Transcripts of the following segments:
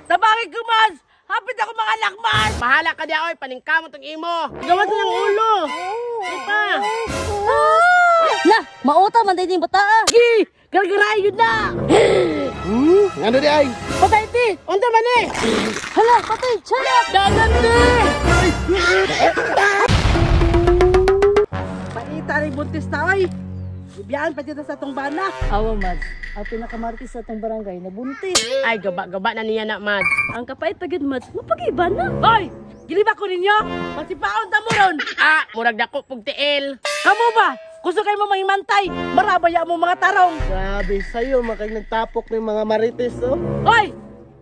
Tabangin ko, Mads! Hapit ako mga anak, Mads! Bahala ka diya, oy. Paningkamot ang imo. Gawas na ng ulo. Ipa. Lah, mauta man din bata. Gi! Gargaray yun na! Ano di ay? Patay ti. Unta man eh. Hala, patay, chayak. Dagan ti. Paita rin buntis na, oy! Ibiyaan pa dito sa tong bana. Awa, Mads. Ang pinakamartis sa itong barangay na buntis. Ay, gaba na niya na, Mads. Ang kapait pagid, Mads. Mapag-iba na. Oy! Giliba ko ninyo! Pasipaon ta mo ron! Ah, murag dako pug tiil. Kamu ba? Gusto kayo mo mahimantay! Marabaya mo mga tarong! Grabe sa'yo, makay nagtapok ng mga marites, oh. Oy!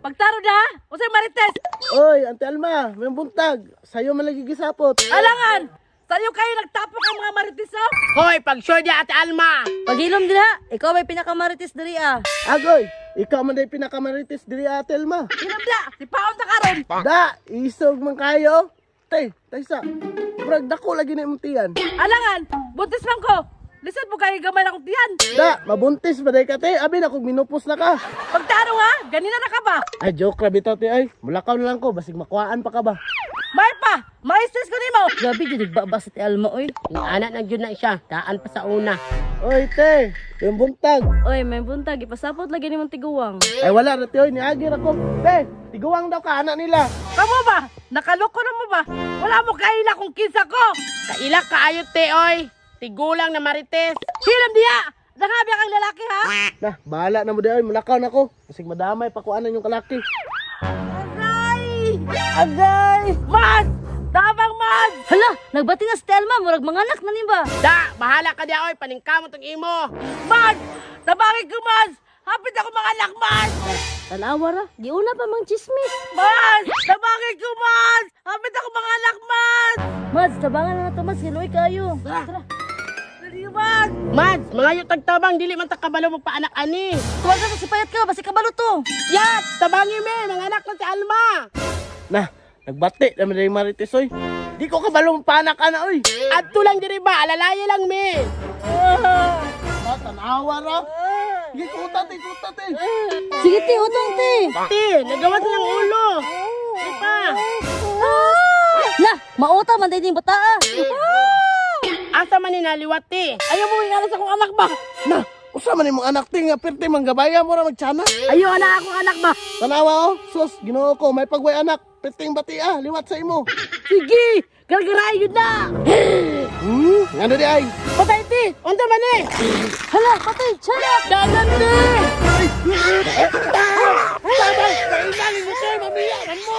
Pagtaro na ha! Usay marites! Oy, Ante Alma, may buntag. Sa'yo man lagi gisapot. Alangan! Sa'yo kayo nagtapok ang mga marites, oh! Hoy, pag sure diya, Ate Alma. Pag-ilom dila, ikaw may pinakamaritis diri ah. Agoy, ikaw man day pinakamarites diri Ate Alma. Hinamda! Sipaon ta karon! Da, isog man kayo. Tay, taysa. Murag dako lagi na imong tiyan. Alangan! Buntis man ko! Lisod mo kayo gamay na kong tiyan! Da, mabuntis ba day ka te? Abi na kung minupos na ka. Pagtaro ha! Ganina na ka ba? Ay, joke ra bitaw te ay. Mulakaw na lang ko, basig makuhaan pa ka ba? May pa! May stress ko nimo! Grabe, dyan nagbaba sa ti Alma, oy. Yung anak na dyan na siya. Daan pa sa una. Oy te, yung buntag. Oy, may buntag. Ipasapot lagi ni mong tiguwang. Ay wala na te, oy, niagir ako. Te, tiguang daw ka anak nila. Kamu ba? Nakaloko na mo ba? Wala mo kaila kung kinsa ko! Kaila kaayot te, oy. Tigulang na marites. Hilam diya! Nangabi kang lalaki ha! Nah, bahala na mo di oy, mulakaw na ko. Basig madamay pakuanan yung kalaki. Agay! Agay! Mads! Tabang Mads! Hala, nagbati na si ti Alma. Murag manganak na niba. Da, bahala ka diya, oy. Paningkamot ang imo. Mads! Tabangin ko, Mads! Hapit ako mga anak, Mads! Tanawa ra. Giuna pa mang chismis. Mads! Tabangin ko, Mads! Hapit ako mga anak, Mads! Mads, tabangan na to, Mads. Hiloy kayo. Tara. Dali, Mads! Mads, mga yung tagtabang, dili man takabalo mo pa anak ani. Tuwag ka sa sipayat ka. Basi kabalo to. Yat, tabangi me, mga anak na si Alma. Nah, nagbati naman na yung marites oy. Di ko kabalong panak ana oy. Adto lang diri ba, alalaya lang me. Tanawa ra. Sige, kutat eh. Sige, ti. Utong, ti. Ti, nagawas na ng ulo. Ipa. Lah, mauta man din bata. Asa man ni naliwat ti. Ayaw mo ingalas akong anak ba? Nah, usa man imong anak ting nga perti manggabaya mo ra magtiana. Ayaw na akong anak ba? Tanawa oh, sus, Ginoo ko, may pagway anak. Perting bati ah, liwat sa imo. Sige! Gargaray yun na! Ano di ay? Patay ti, unta man eh. Hala, patay, chayak. Dagan ti. Tabay, kailangan mo sa'yo, mamiyaran mo.